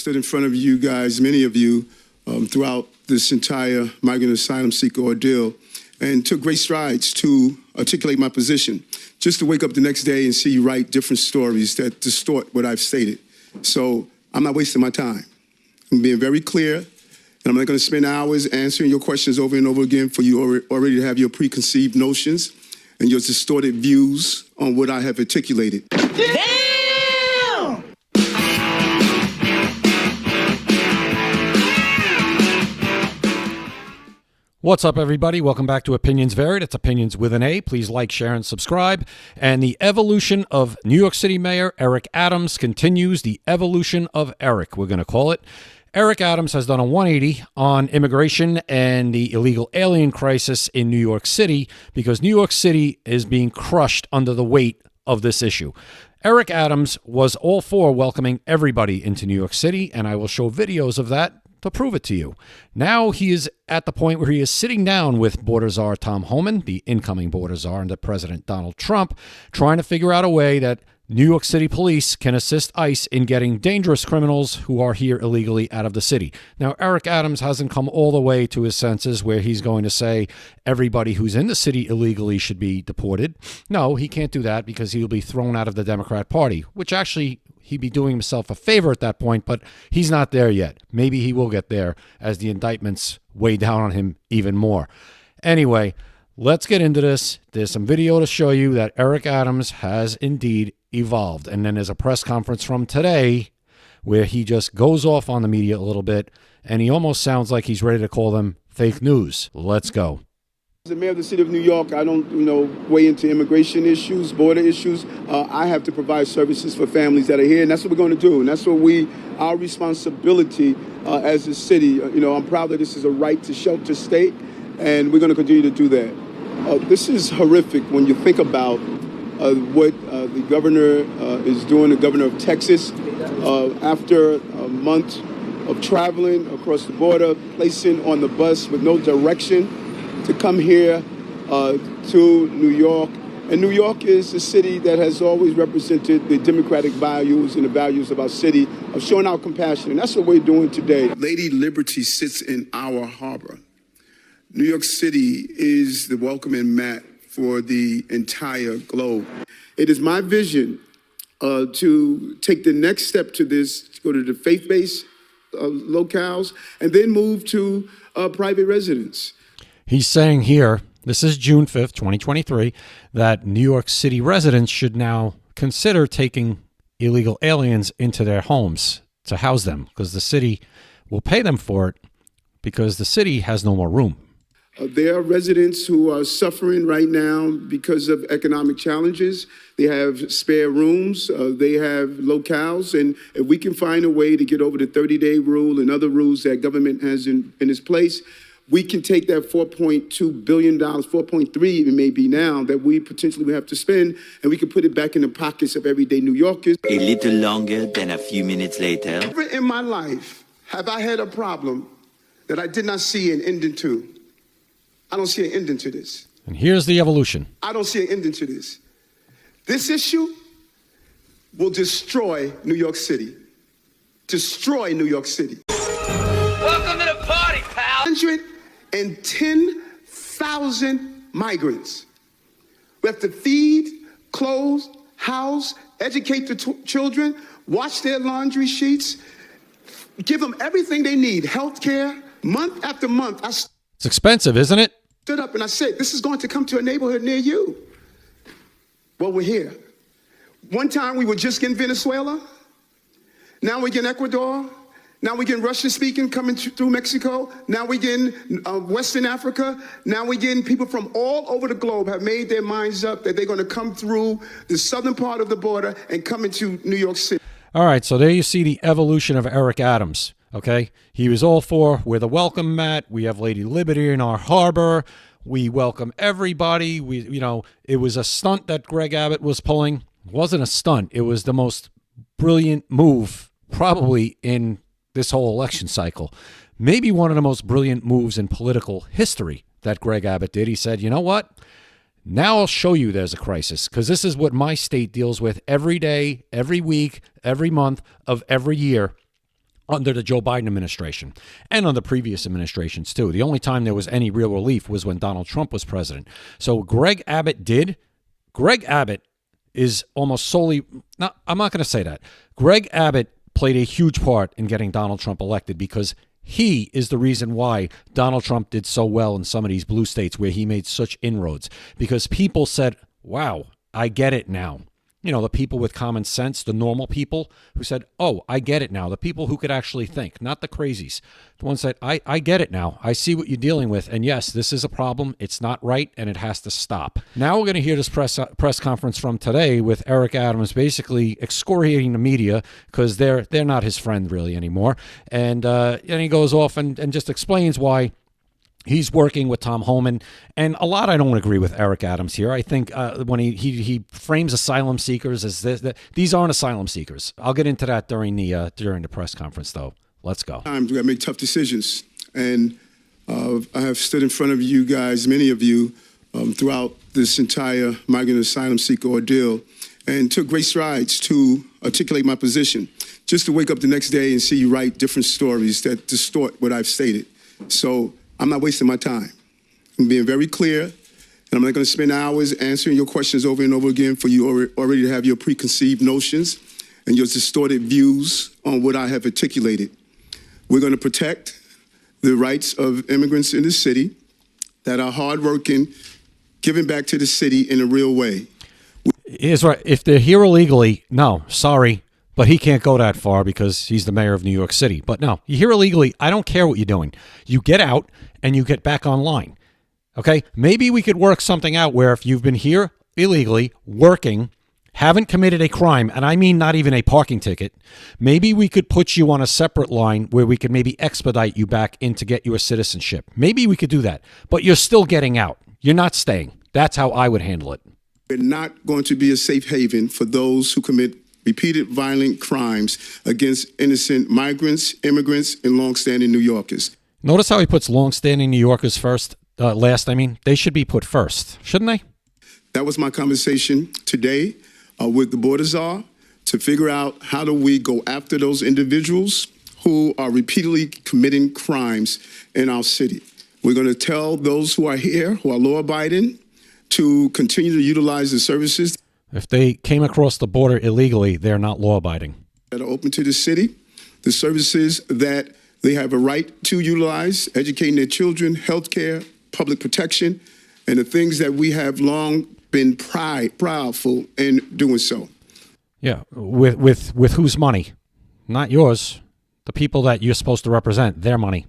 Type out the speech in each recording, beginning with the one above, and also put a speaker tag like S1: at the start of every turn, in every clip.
S1: Stood in front of you guys, many of you, throughout this entire migrant asylum seeker ordeal, and took great strides to articulate my position. Just to wake up the next day and see you write different stories that distort what I've stated. So I'm not wasting my time. I'm being very clear, and I'm not going to spend hours answering your questions over and over again for you already to have your preconceived notions and your distorted views on what I have articulated.
S2: Damn!
S3: What's up, everybody? Welcome back to Opinions Varied. It's Opinions with an A. Please like, share, and subscribe. And the evolution of New York City Mayor Eric Adams continues. The evolution of Eric, we're going to call it. Eric Adams has done a 180 on immigration and the illegal alien crisis in New York City because New York City is being crushed under the weight of this issue. Eric Adams was all for welcoming everybody into New York City, and I will show videos of that to prove it to you. Now he is at the point where he is sitting down with Border Czar Tom Homan, the incoming Border Czar under President Donald Trump, trying to figure out a way that New York City police can assist ICE in getting dangerous criminals who are here illegally out of the city. Now, Eric Adams hasn't come all the way to his senses where he's going to say everybody who's in the city illegally should be deported. No, he can't do that because he'll be thrown out of the Democrat Party, which actually he'd be doing himself a favor at that point, but he's not there yet. Maybe he will get there as the indictments weigh down on him even more. Anyway, let's get into this. There's some video to show you that Eric Adams has indeed evolved. And then there's a press conference from today where he just goes off on the media a little bit, and he almost sounds like he's ready to call them fake news. Let's go.
S1: As the mayor of the city of New York, I don't, weigh into immigration issues, border issues. I have to provide services for families that are here, and that's what we're going to do. And that's what our responsibility as a city. I'm proud that this is a right to shelter state, and we're going to continue to do that. This is horrific when you think about what the governor is doing, the governor of Texas, after a month of traveling across the border, placing on the bus with no direction, to come here to New York. And New York is a city that has always represented the democratic values and the values of our city of showing our compassion. And that's what we're doing today. Lady Liberty sits in our harbor. New York City is the welcoming mat for the entire globe. It is my vision to take the next step to this, to go to the faith-based locales, and then move to private residence.
S3: He's saying here, this is June 5th, 2023, that New York City residents should now consider taking illegal aliens into their homes to house them because the city will pay them for it because the city has no more room.
S1: There are residents who are suffering right now because of economic challenges. They have spare rooms, they have locales, and if we can find a way to get over the 30-day rule and other rules that government has in its place, we can take that $4.2 billion, 4.3 even maybe now, that we potentially would have to spend, and we can put it back in the pockets of everyday New Yorkers.
S2: A little longer than a few minutes later.
S1: Never in my life have I had a problem that I did not see an ending to. I don't see an ending to this.
S3: And here's the evolution.
S1: I don't see an ending to this. This issue will destroy New York City. Destroy New York City.
S2: Welcome to the party, pal.
S1: 110,000 migrants. We have to feed, clothe, house, educate the children, wash their laundry sheets, give them everything they need, health care, month after month. It's
S3: expensive, isn't it?
S1: Stood up and I said, this is going to come to a neighborhood near you. Well, we're here. One time we were just in Venezuela. Now we're in Ecuador. Now we're getting Russian-speaking coming through Mexico. Now we're getting Western Africa. Now we're getting people from all over the globe have made their minds up that they're going to come through the southern part of the border and come into New York City.
S3: All right, so there you see the evolution of Eric Adams, okay? He was all for, we're the welcome mat. We have Lady Liberty in our harbor. We welcome everybody. It was a stunt that Greg Abbott was pulling. It wasn't a stunt. It was the most brilliant move probably in this whole election cycle. Maybe one of the most brilliant moves in political history that Greg Abbott did. He said, you know what? Now I'll show you there's a crisis because this is what my state deals with every day, every week, every month of every year. under the Joe Biden administration and under previous administrations too. The only time there was any real relief was when Donald Trump was president. So Greg Abbott is almost solely, no, I'm not going to say that. Greg Abbott played a huge part in getting Donald Trump elected because he is the reason why Donald Trump did so well in some of these blue states where he made such inroads, because people said, wow, I get it now. You know, the people with common sense, the normal people who said, oh, I get it now. The people who could actually think, not the crazies. The ones that, I get it now. I see what you're dealing with. And yes, this is a problem. It's not right, and it has to stop. Now we're going to hear this press conference from today with Eric Adams basically excoriating the media because they're not his friend really anymore. And he goes off and just explains why he's working with Tom Homan, and a lot I don't agree with Eric Adams here. I think when he frames asylum seekers as these aren't asylum seekers. I'll get into that during the press conference, though. Let's go.
S1: Times we got to make tough decisions, and I have stood in front of you guys, many of you, throughout this entire migrant asylum seeker ordeal, and took great strides to articulate my position. Just to wake up the next day and see you write different stories that distort what I've stated. So I'm not wasting my time. I'm being very clear, and I'm not going to spend hours answering your questions over and over again for you already to have your preconceived notions and your distorted views on what I have articulated. We're going to protect the rights of immigrants in the city that are hardworking, giving back to the city in a real way.
S3: He's right. If they're here illegally, no, sorry. But he can't go that far because he's the mayor of New York City. But no, you're here illegally. I don't care what you're doing. You get out and you get back online. Okay? Maybe we could work something out where if you've been here illegally, working, haven't committed a crime, and I mean not even a parking ticket, maybe we could put you on a separate line where we could maybe expedite you back in to get your citizenship. Maybe we could do that. But you're still getting out. You're not staying. That's how I would handle it.
S1: We're not going to be a safe haven for those who commit repeated violent crimes against innocent migrants, immigrants, and longstanding New Yorkers.
S3: Notice how he puts longstanding New Yorkers last. They should be put first, shouldn't they?
S1: That was my conversation today with the Border Czar to figure out how do we go after those individuals who are repeatedly committing crimes in our city. We're going to tell those who are here, who are law-abiding, to continue to utilize the services
S3: If they came across the border illegally, they're not law-abiding.
S1: That are open to the city, the services that they have a right to utilize, educating their children, healthcare, public protection, and the things that we have long been proudful in doing so.
S3: Yeah, with whose money? Not yours. The people that you're supposed to represent, their money.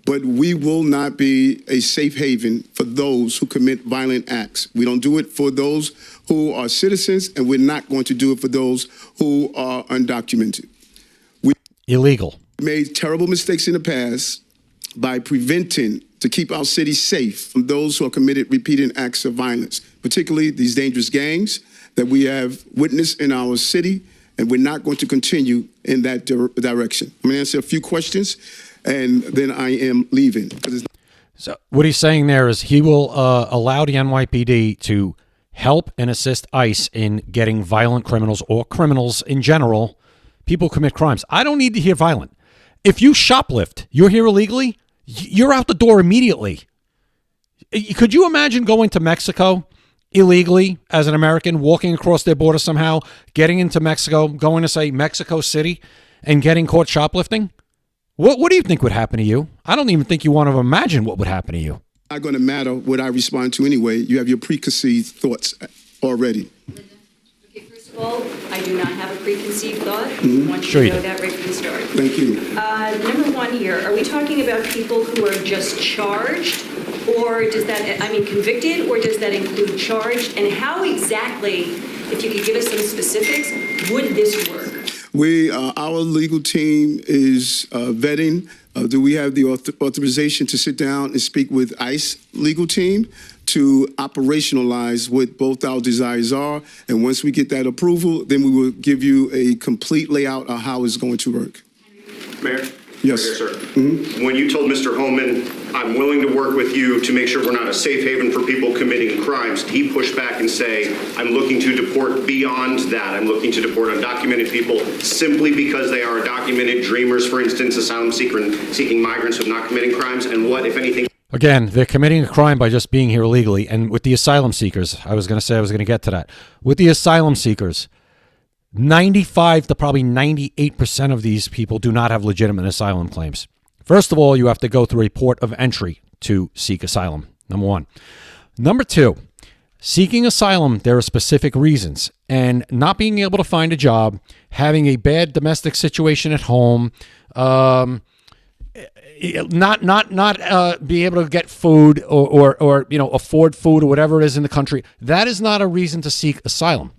S1: But we will not be a safe haven for those who commit violent acts. We don't do it for those who are citizens, and we're not going to do it for those who are undocumented. We
S3: Illegal.
S1: made terrible mistakes in the past by preventing to keep our city safe from those who are committed repeated acts of violence, particularly these dangerous gangs that we have witnessed in our city, and we're not going to continue in that direction. I'm going to answer a few questions, and then I am leaving.
S3: So what he's saying there is he will allow the NYPD to help and assist ICE in getting violent criminals or criminals in general. People commit crimes. I don't need to hear violent. If you shoplift, you're here illegally, you're out the door immediately. Could you imagine going to Mexico illegally as an American, walking across their border somehow, getting into Mexico, going to, say, Mexico City, and getting caught shoplifting? What do you think would happen to you? I don't even think you want to imagine what would happen to you.
S1: Not going to matter what I respond to anyway. You have your preconceived thoughts already.
S4: Okay, first of all, I do not have a preconceived thought.
S1: Mm-hmm.
S4: I want you
S3: Sure
S4: to
S3: you
S4: know
S3: do.
S4: that right from the start.
S1: Thank you.
S4: Number one here, are we talking about people who are just charged, or does that, convicted, or does that include charged? And how exactly, if you could give us some specifics, would this work?
S1: Our legal team is vetting. Do we have the authorization to sit down and speak with ICE legal team to operationalize what both our desires are? And once we get that approval, then we will give you a complete layout of how it's going to work.
S5: Mayor?
S1: Yes.
S5: Yes, sir. When you told Mr. Homan, I'm willing to work with you to make sure we're not a safe haven for people committing crimes, did he push back and say, I'm looking to deport beyond that? I'm looking to deport undocumented people simply because they are documented dreamers, for instance, asylum seeking migrants who have not committed crimes? And what, if anything?
S3: Again, they're committing a crime by just being here illegally. And with the asylum seekers, I was going to get to that. With the asylum seekers, 95 to probably 98% of these people do not have legitimate asylum claims. First of all, you have to go through a port of entry to seek asylum, number one. Number two, seeking asylum, there are specific reasons. And not being able to find a job, having a bad domestic situation at home, not be able to get food or afford food or whatever it is in the country, that is not a reason to seek asylum.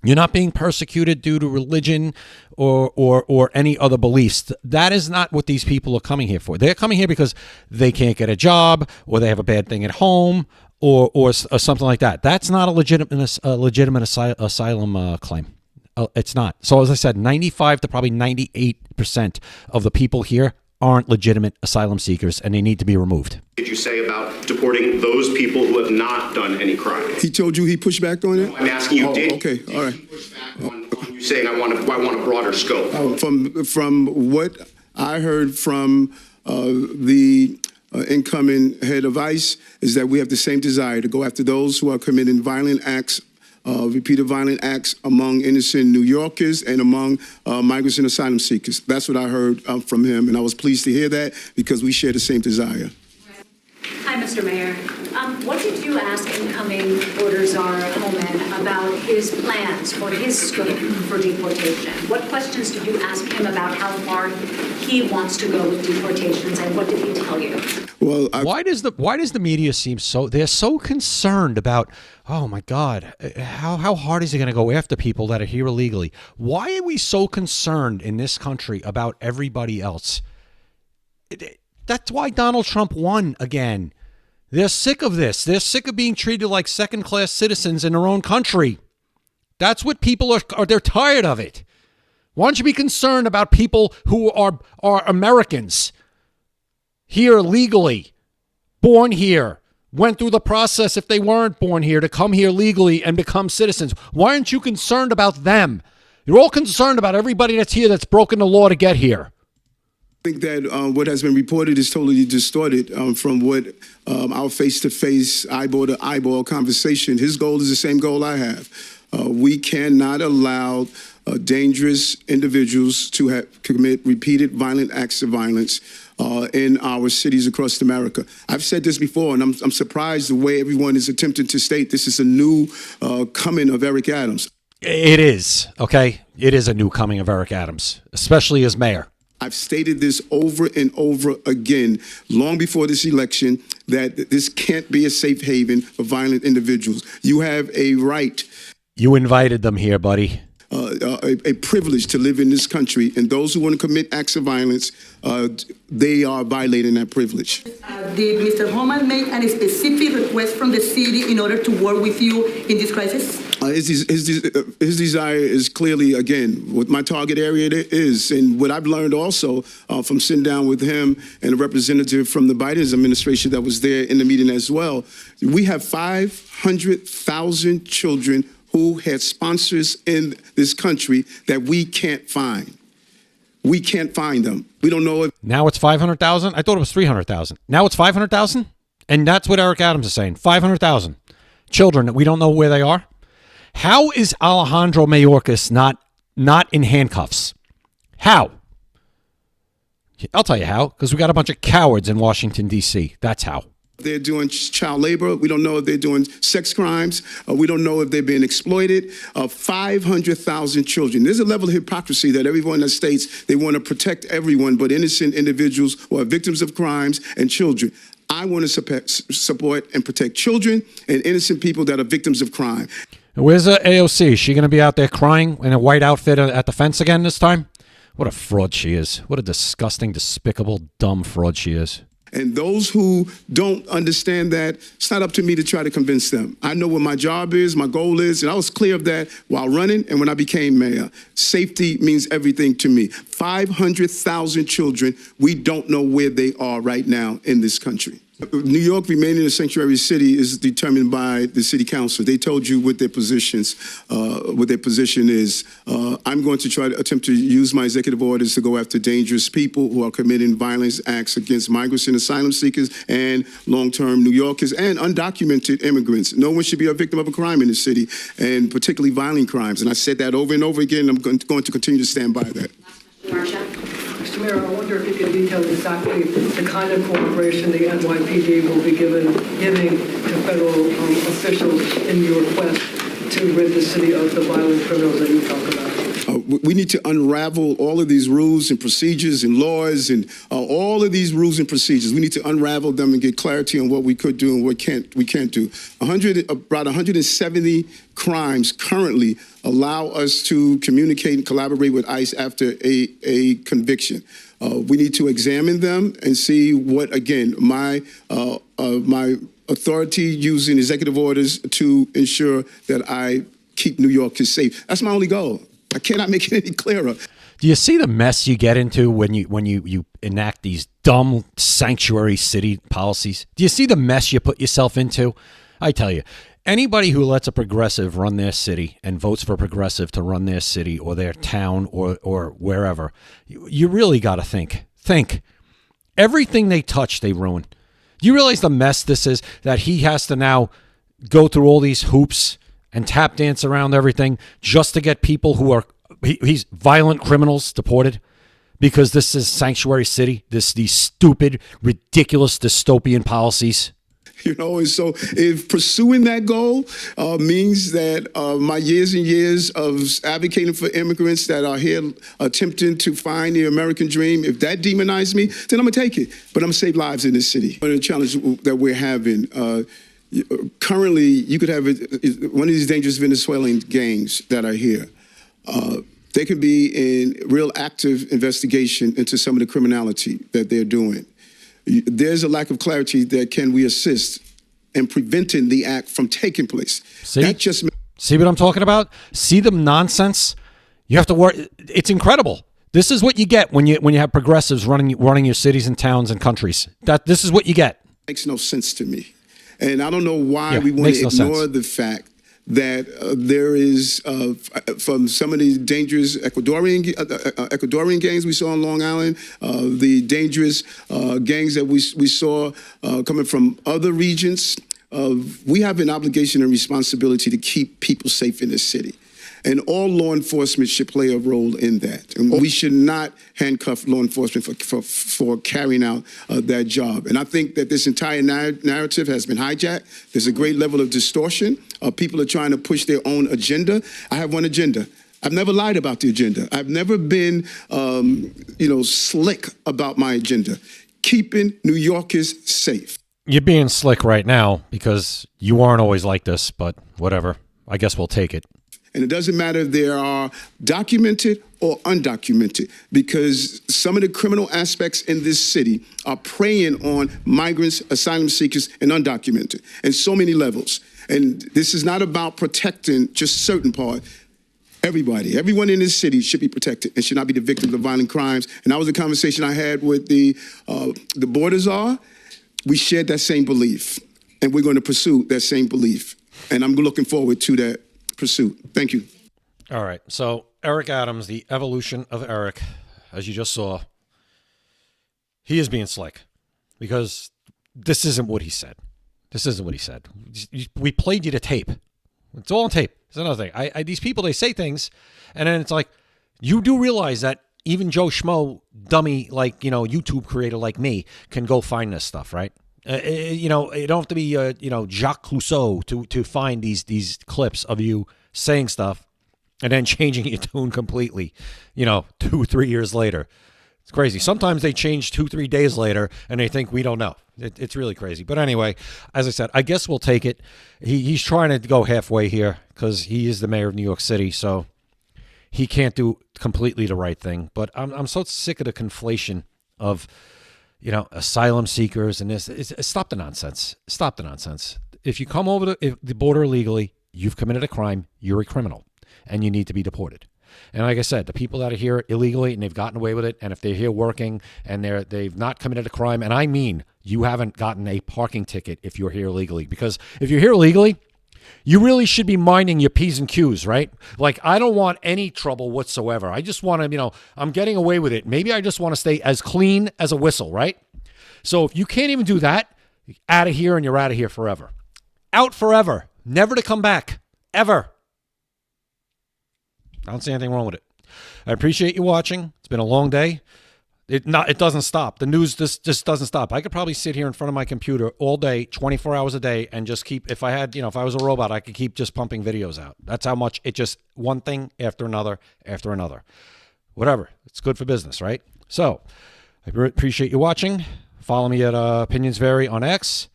S3: You're not being persecuted due to religion or any other beliefs. That is not what these people are coming here for. They're coming here because they can't get a job or they have a bad thing at home or something like that. That's not a legitimate asylum claim. It's not. So as I said, 95 to probably 98% of the people here aren't legitimate asylum seekers, and they need to be removed.
S5: Did you say about deporting those people who have not done any crime?
S1: He told you he pushed back on it?
S5: I'm asking you,
S1: Okay, all right.
S5: He push back on you saying I want a broader scope?
S1: From what I heard from the incoming head of ICE is that we have the same desire to go after those who are committing violent acts, repeated violent acts among innocent New Yorkers and among migrants and asylum seekers. That's what I heard from him, and I was pleased to hear that because we share the same desire.
S6: Hi, Mr. Mayor. What did you ask incoming Border Czar Homan about his plans for his scope for deportation? What questions did you ask him about how far he wants to go with deportations, and what did he tell you?
S1: Well,
S3: why does the media seem they're so concerned about, oh my God, how hard is he going to go after people that are here illegally? Why are we so concerned in this country about everybody else? That's why Donald Trump won again. They're sick of this. They're sick of being treated like second-class citizens in their own country. That's what people are. They're tired of it. Why don't you be concerned about people who are Americans, here legally, born here, went through the process if they weren't born here to come here legally and become citizens? Why aren't you concerned about them? You're all concerned about everybody that's here that's broken the law to get here.
S1: I think that what has been reported is totally distorted from what our face-to-face, eyeball-to-eyeball conversation. His goal is the same goal I have. We cannot allow dangerous individuals to commit repeated violent acts of violence in our cities across America. I've said this before, and I'm surprised the way everyone is attempting to state this is a new coming of Eric Adams.
S3: It is, okay? It is a new coming of Eric Adams, especially as mayor.
S1: I've stated this over and over again, long before this election, that this can't be a safe haven for violent individuals. You have a right.
S3: You invited them here, buddy.
S1: A privilege to live in this country, and those who want to commit acts of violence, they are violating that privilege.
S7: Did Mr. Homan make any specific request from the city in order to work with you in this crisis?
S1: His desire is clearly, again, what my target area is, and what I've learned also from sitting down with him and a representative from the Biden administration that was there in the meeting as well. We have 500,000 children who had sponsors in this country that we can't find. We can't find them. We don't know if...
S3: Now it's 500,000? I thought it was 300,000. Now it's 500,000? And that's what Eric Adams is saying. 500,000 children that we don't know where they are. How is Alejandro Mayorkas not in handcuffs? How? I'll tell you how. Because we got a bunch of cowards in Washington, D.C. That's how.
S1: They're doing child labor. We don't know if they're doing sex crimes. We don't know if they're being exploited. 500,000 children. There's a level of hypocrisy that everyone that states they want to protect everyone but innocent individuals who are victims of crimes and children. I want to support and protect children and innocent people that are victims of crime.
S3: Where's AOC? Is she going to be out there crying in a white outfit at the fence again this time? What a fraud she is. What a disgusting, despicable, dumb fraud she is.
S1: And those who don't understand that, it's not up to me to try to convince them. I know what my job is, my goal is, and I was clear of that while running and when I became mayor. Safety means everything to me. 500,000 children, we don't know where they are right now in this country. New York remaining a sanctuary city is determined by the city council. They told you what their position is. I'm going to try to attempt to use my executive orders to go after dangerous people who are committing violence acts against migrants and asylum seekers and long-term New Yorkers and undocumented immigrants. No one should be a victim of a crime in the city, and particularly violent crimes. And I said that over and over again. I'm going to continue to stand by that.
S8: Mr. Mayor, I wonder if you can detail exactly the kind of cooperation the NYPD will be giving to federal officials in your quest to rid the city of the violent criminals that you talk about.
S1: We need to unravel all of these rules and procedures and laws and all of these rules and procedures. We need to unravel them and get clarity on what we could do and what we can't do. About 170 crimes currently allow us to communicate and collaborate with ICE after a conviction. We need to examine them and see what, again, my authority using executive orders to ensure that I keep New Yorkers safe. That's my only goal. I cannot make it any clearer.
S3: Do you see the mess you get into when you enact these dumb sanctuary city policies? Do you see the mess you put yourself into? I tell you, anybody who lets a progressive run their city and votes for a progressive to run their city or their town or wherever, you really got to think. Think. Everything they touch, they ruin. Do you realize the mess this is, that he has to now go through all these hoops and tap dance around everything just to get people who are he's violent criminals deported because this is sanctuary city, these stupid, ridiculous dystopian policies?
S1: You know, and so if pursuing that goal means that my years and years of advocating for immigrants that are here attempting to find the American dream, if that demonizes me, then I'm going to take it. But I'm going to save lives in this city. One of the challenges that we're having, currently, you could have one of these dangerous Venezuelan gangs that are here. They could be in real active investigation into some of the criminality that they're doing. There's a lack of clarity that can we assist in preventing the act from taking place.
S3: See what I'm talking about? See the nonsense? You have to worry. It's incredible. This is what you get when you have progressives running your cities and towns and countries. This is what you get.
S1: Makes no sense to me. And I don't know why we want to ignore the fact that there is, from some of these dangerous Ecuadorian gangs we saw on Long Island, the dangerous gangs that we saw coming from other regions, we have an obligation and responsibility to keep people safe in this city. And all law enforcement should play a role in that. And we should not handcuff law enforcement for carrying out that job. And I think that this entire narrative has been hijacked. There's a great level of distortion. People are trying to push their own agenda. I have one agenda. I've never lied about the agenda. I've never been, slick about my agenda. Keeping New Yorkers safe.
S3: You're being slick right now because you aren't always like this, but whatever. I guess we'll take it.
S1: And it doesn't matter if they are documented or undocumented, because some of the criminal aspects in this city are preying on migrants, asylum seekers, and undocumented, and so many levels. And this is not about protecting just certain part. Everyone in this city should be protected and should not be the victim of violent crimes. And that was a conversation I had with the Border Czar. We shared that same belief, and we're going to pursue that same belief. And I'm looking forward to that pursuit. Thank you.
S3: All right. So Eric Adams, the evolution of Eric, as you just saw, he is being slick because this isn't what he said. This isn't what he said. We played you the tape. It's all on tape. It's another thing. These people, they say things, and then it's like, you do realize that even Joe Schmo, dummy, YouTube creator like me, can go find this stuff, right? You don't have to be, Jacques Clouseau to find these clips of you saying stuff and then changing your tune completely, 2-3 years later. It's crazy. Sometimes they change 2-3 days later and they think we don't know. It's really crazy. But anyway, as I said, I guess we'll take it. He's trying to go halfway here because he is the mayor of New York City, so he can't do completely the right thing. But I'm so sick of the conflation of asylum seekers and this. Stop the nonsense. Stop the nonsense. If you come over the border illegally, you've committed a crime. You're a criminal, and you need to be deported. And like I said, the people that are here illegally and they've gotten away with it, and if they're here working and they've not committed a crime, and I mean you haven't gotten a parking ticket if you're here illegally, because if you're here illegally, you really should be minding your P's and Q's, right? Like, I don't want any trouble whatsoever. I just want to, I'm getting away with it. Maybe I just want to stay as clean as a whistle, right? So if you can't even do that, out of here and you're out of here forever. Out forever. Never to come back. Ever. I don't see anything wrong with it. I appreciate you watching. It's been a long day. It doesn't stop. The news just doesn't stop. I could probably sit here in front of my computer all day, 24 hours a day, and just keep, if I was a robot, I could keep just pumping videos out. That's how much it just, one thing after another, after another. Whatever. It's good for business, right? So, I appreciate you watching. Follow me at Opinions Vary on X,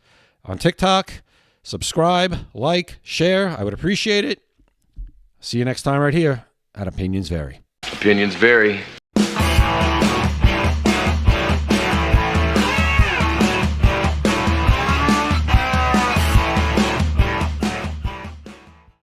S3: on TikTok. Subscribe, like, share. I would appreciate it. See you next time right here at Opinions Vary.
S9: Opinions vary.